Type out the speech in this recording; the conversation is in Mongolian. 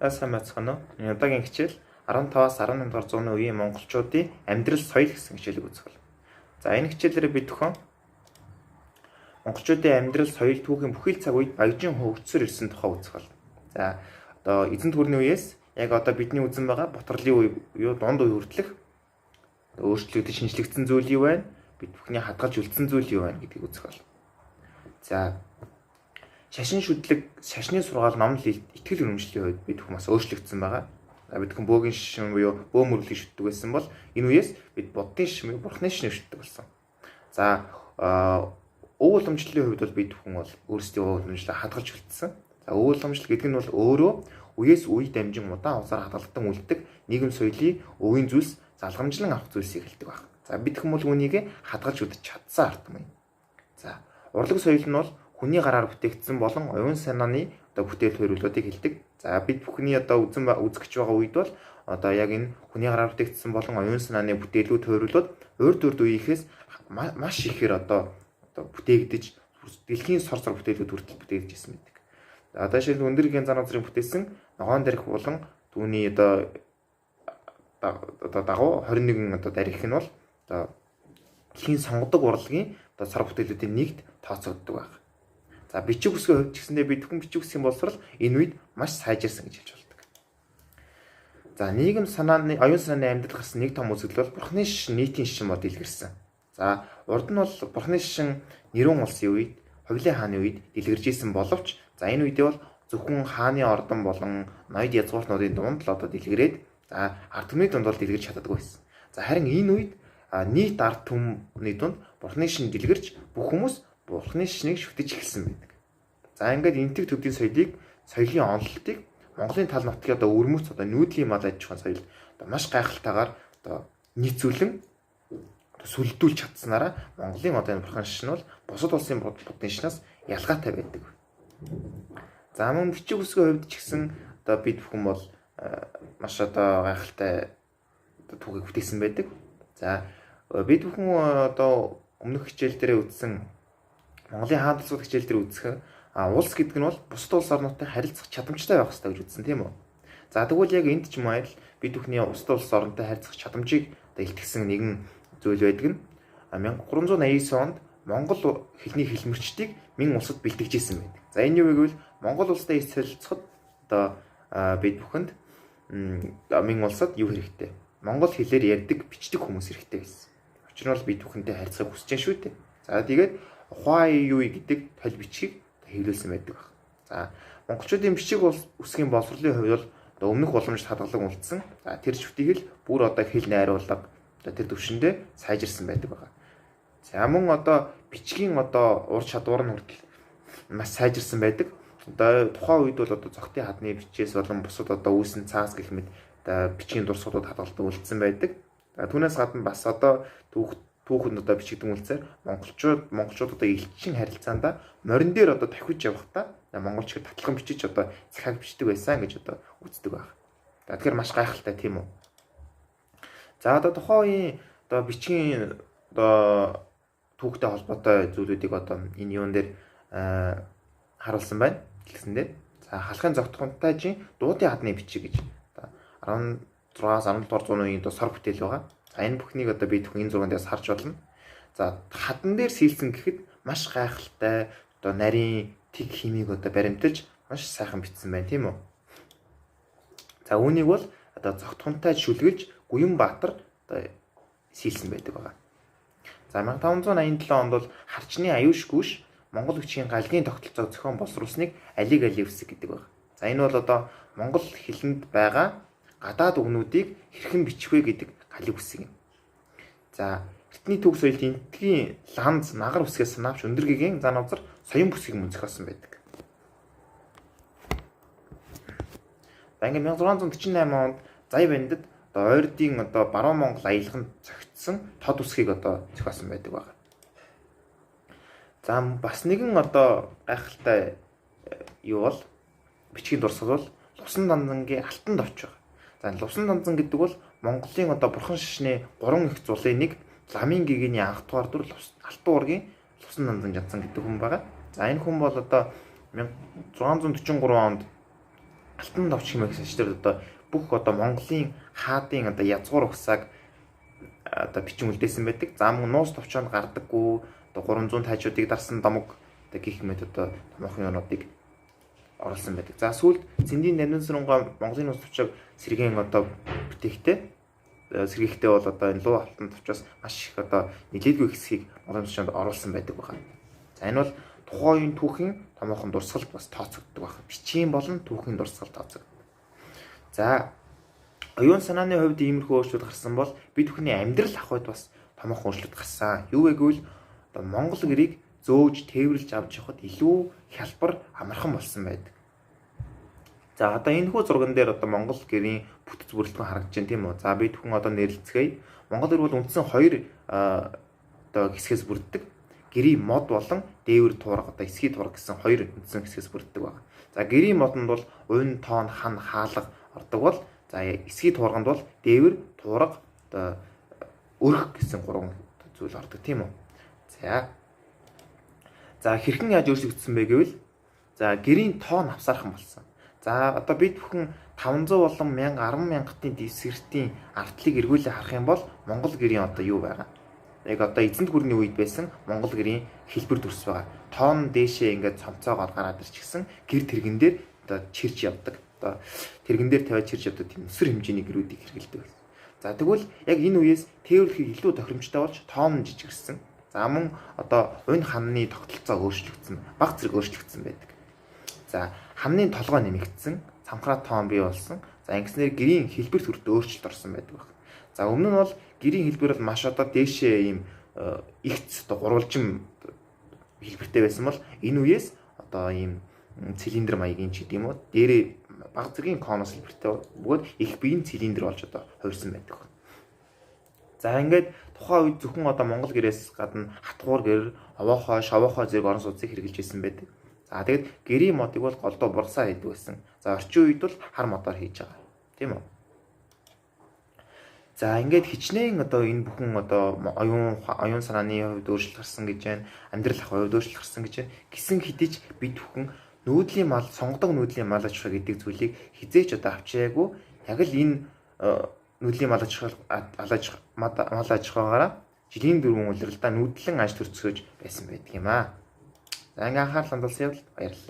Сайн байцгаана уу? Удаагийн хичээл 15-аас 18 дугаар зууны үеийн монголчуудын амьдрал соёл гэсэн хичээлийг үзэх. За энэ хичээлээр бид бүхэн монголчуудын амьдрал соёл түүхийн бүхэл цаг үед баяжин хөгжсөөр ирсэн тухай үзэх болно. За одоо эзэнт гүрний үеэс яг одоо бидний үзэн байгаа Бутралын үе юу дунд үе хүртэлх өөрчлөгдөж шинжлэгдсэн зүйл юу байна? Бид бүхний хадгалж үлдсэн зүйл юу байна гэдгийг үзэх болно. За шашин шүтлэг, шашны сургаал, номлол, итгэл үнэмшлийн хувьд бид бүхэн бас өөрчлөгдсөн байгаа. Бид бүхэн бөөгийн шашин буюу бөө мөрлөгийг шүтдэг байсан бол энэ үеэс бид буддын шашин, бурхны шашныг шүтдэг болсон. За өв уламжлалын хувьд бол бид бүхэн бол өөрсдийн өв уламжлалаа хадгалж үлдсэн. За өв уламжлал гэдэг нь бол өөрөө үеэс үе дамжин удаан хугацаар хадгалдан үлддэг нийгэм соёлын өвийн зүйлс залгамжлан авах зүйлсийг хэлдэг байна. За бид хүмүүс үүнийг хадгалж үлдэж чадсан ард юм. За урлаг соёл нь бол хүний гараар бүтээгдсэн болон оюун санааны одоо бүтээл төрөлүүдийг хэлдэг. За бид бүхний одоо үзэгч байгаа үед бол одоо яг энэ хүний гараар бүтээгдсэн болон оюун санааны бүтээлүүд төрөлүүд урд үеийнхээс маш ихээр одоо бүтээгдэж дэлхийн сор сор бүтээлүүд хүртэл бүтээгдэж ирсэн байдаг. За одоо жишээл өндөр гийн зан газрын бүтээсэн ногоон дарих болон түүний одоо дагуу 21 одоо дарих нь бол одоо дэлхийн сонгодог урлагийн одоо сар бүтээлүүдийн нэгд тооцогддог байна. За бичиг үсгийн хувьд ч гэсэндээ бид бүхэн бичиг үсгийн боловсрол энэ үед маш сайжирсан гэж хэлж болдог. За нийгэм санааны оюун санааны амьдрал гарсан нэг том үзэгдэл бол бурхны шашин нийтийн шашин бод дэлгэрсэн. За урд нь бол бурхны шашин нэрүүн улсын үед, Хувлын хааны үед дэлгэржсэн боловч за энэ үедээ бол зөвхөн хааны ордон болон ноёд язгууртнуудын дунд л одоо дэлгэрээд за ард түмний дунд бол дэлгэрч чаддаггүй байсан. За харин энэ үед нийт ард түмний дунд бурхны шашин дэлгэрч бүх хүмүүс бурхны шашныг шүтэж эхэлсэн байдаг. За ингээд энтэг төвдийн соёлын онолтыг Монголын тал нутгийн одоо өрмөц одоо нүүдлийн мал аж ахуйн соёл одоо маш гайхалтайгаар одоо нийцүүлэн сүлдүүлж чадсанараа Монголын одоо энэ бурхан шашин бол бусад улсын буддын шашнаас ялгаатай байдаг. За мөн бичиг үсгийн хувьд ч гэсэн одоо бид бүхэн бол маш одоо гайхалтай түүхийг бүтээсэн байдаг. За бид бүхэн одоо өмнөх хичээл дээр үзсэн Монголын хаан тулсууд хичээл дээр үзэх улс гэдэг нь бол бусад улс орнуудтай харилцах чадамжтай байх хэрэгтэй гэж үзсэн тийм үү. За тэгвэл яг энд ч юм аа л бид бүхний бусад улс орнтой харилцах чадамжийг илтгэсэн нэгэн зүйл байдаг нь 1389 онд Монгол хэлний хэлмэрчдийг Мин улсад бэлтгэжсэн байдаг. За энэ юу гэвэл Монгол улстай харилцахад одоо бид бүхэнд Мин улсад юу хэрэгтэй? Монгол хэлээр ярьдаг, бичдэг хүмүүс хэрэгтэй байсан. Учир нь бол бид бүхэнтэй харилцахыг хүсэж шүү дээ. За тэгээд ухаан юу гэдэг толь бичгийг хэвлүүлсэн байдаг баг. За монголчуудын бичиг үсгийн боловсролын хувьд бол одоо өмнөх боломжит хадгалан үлдсэн. За тэр шүтгийг л бүр одоо хэл найруулга одоо тэр төвшөндөө сайжирсан байдаг байгаа. За мөн одоо бичгийн одоо ур чадвар нь хүртэл маш сайжирсан байдаг. Одоо тухайн үед бол одоо зохтын хадны бичээс болон бусад одоо үүсэн цаас гэх мэт одоо бичгийн дурсгалууд хадгалдан үлдсэн байдаг. За түүнээс гадна бас одоо түүхэнд одоо бичигдэн үлцээр монголчууд одоо элчин харилцаанда морин дээр одоо тавхиж явахдаа монголч их татлан бичиж одоо захиаг бичдэг байсан гэж одоо үздэг байна. За тэгэхээр маш гайхалтай тийм үү. За одоо тухайн үеийн одоо бичгийн одоо түүхтэй холбоотой зүйлүүдийг одоо энэ юун дээр харуулсан байна гэсэндээ за халахын зогтхонтайжийн дуудын хадны бичиг гэж одоо 16-аас 17 дугаар зууны үеийн одоо сар бүтээл байгаа. За энэ бүхнийг одоо бид бүхэн энэ зурган дээрс харж болно. За хадан дээр сэлсэн гэхэд маш гайхалтай одоо нарийн тэг химиг одоо баримталж маш сайхан бичсэн байна тийм үү. За үүнийг бол одоо зогтхонтой шүлгэлж Гүн Баатар одоо сэлсэн байдаг байгаа. За 1587 онд бол харчны аюуш гүш Монгол хүчийн галгийн тогтолцоог зохион боловсруулсныг алиг хэвсэг гэдэг байна. За энэ бол одоо Монгол хэлэнд байгаа гадаад үгнүүдийг хэрхэн бичих вэ гэдэг галиг үсэг юм. За эртний төв соёлд энтгийн ланз нагар үсгээс санаавч өндөргийн зан авзар соён бүсгийг мөн зохиосон байдаг. За ингээд 1648 онд Зай бандад одоо ойрдын одоо баруун Монгол аялаханд зохицсон тод үсгийг одоо зохиосон байдаг байна. За бас нэгэн одоо гайхалтай юу бол бичгийн дурсгал бол Лувсан данзангийн алтан товч байна. За Лувсан данзан гэдэг бол Монголын одоо бурхан шашны 3 их зулын нэг Ламын гэгэний анх дугаар дүр алтан уургийн Лувсан данзан жадсан гэдэг хүн байгаа. За энэ хүн бол одоо 1643 онд алтан товч хэмээх сашдаар одоо бүх одоо Монголын хаадын одоо язгуур усааг одоо бичин үлдээсэн байдаг. За мөн нуус товчоонд гардаггүй одоо 300 тайжуудыг дарсан домог одоо гих мэд одоо томоохон юмнуудыг оруулсан байдаг. За сүүлд Цэндийн Нандин сүрэнгаа Монголын нуус товчоог сэргээн одоо сэргээхдээ бол одоо энэ луу алтан товчоос маш их одоо нэлээдгүй хэсгийг Монголын товчоонд оруулсан байдаг байна. За энэ бол тухайн үеийн түүхийн томоохон дурсгалд бас тооцогддог байна. Бичгийн болон түүхийн дурсгал тооцогддог. За оюун санааны хувьд иймэрхүү өөрчлөлт гарсан бол бид бүхний амьдрал ах үед бас томоохон өөрчлөлт гарсан. Юу вэ гэвэл одоо монгол гэрийг зөөж тээвэрлж авч явахад илүү хялбар амархан болсон байдаг. За одоо энэ хүү зурган дээр одоо монгол гэрийн бүтэц бүрэлдэхүүн харагдаж байна тийм үү. За бид бүхэн одоо нэрлэлцгээе. Монгол гэр бол үндсэн хоёр одоо хэсгээс бүрддэг. Гэрийн мод болон дээвэр туурга одоо эсхий туурга гэсэн хоёр үндсэн хэсгээс бүрддэг байна. За гэрийн модонд бол унь, тоон, хан, хаалга ордог бол за эсхий туурганд бол дээвэр, туурга одоо өрх гэсэн гурван зүйл ордог тийм үү. За хэрхэн яаж өөрчлөгдсөн бэ гэвэл за гэрийн тоон авсаархан болсон. За одоо бид бүхэн 500 болон 1000 100000-ын дэвсгэртийн ардлыг эргүүлээ харах юм бол монгол гэрийн одоо юу байгаа? Яг одоо эзэнт гүрний үед байсан монгол гэрийн хэлбэр төрс байгаа. Тоон дээшээ ингээд цомцоогоор гараад ирчихсэн гэр тэргэн дээр одоо чирж явдаг. Одоо тэргэн дээр тавиад чирж явдаг тийм өсвөр хэмжээний гэрүүдийг хэрэглэдэг байсан. За тэгвэл яг энэ үеэс тээвэрлэхийг илүү тохиромжтой болж тоон жижигэрсэн. За мөн одоо унь ханны тогтолцоо өөрчлөгдсөн, баг зэрэг өөрчлөгдсөн байдаг. За хамны толгой нэмэгдсэн, цамхраа тоон бий болсон. За ингэснээр гэрийн хэлбэр төрөлд өөрчлөлт орсон байдаг байна. За өмнө нь бол гэрийн хэлбэр бол маш одоо дээшээ ийм игц одоо гурвалжин хэлбэртэй байсан бол энэ үеэс одоо ийм цилиндр маягийн ч гэдэм үү дээрээ баг зэргийн конус хэлбэртэй бөгөөд их биеийн цилиндр болж одоо хувирсан байдаг байна. За ингээд тухайн үед зөвхөн одоо монгол гэрээс гадна хатгуур гэр, овоохоо, шовоохоо зэрэг орон сууцыг хэрэгжилж байсан байдаг. За тэгээд гэрийн модыг бол голдуу бурсаа хийдэг байсан. За орчин үед бол хар модоор хийж байгаа. Тийм үү? За ингээд хичнээн одоо энэ бүхэн одоо оюун санааны хувьд өөрчлөлт гарсан гэж байна. Амьдрал ах хувьд өөрчлөлт гарсан гэж байна. Гисэн хэдиж бид бүхэн нүүдлийн мал, сонгодог нүүдлийн мал аж ахуй гэдэг зүйлийг хизээч одоо авчаагүй. Яг л энэ нүүдлийн мал аж ахуйгаараа жилийн 4 улиралдаа нүүдлэн аж төрцгөөж байсан байдаг юм аа. За ингээ анхаарал хандуулсан явдал баярлалаа.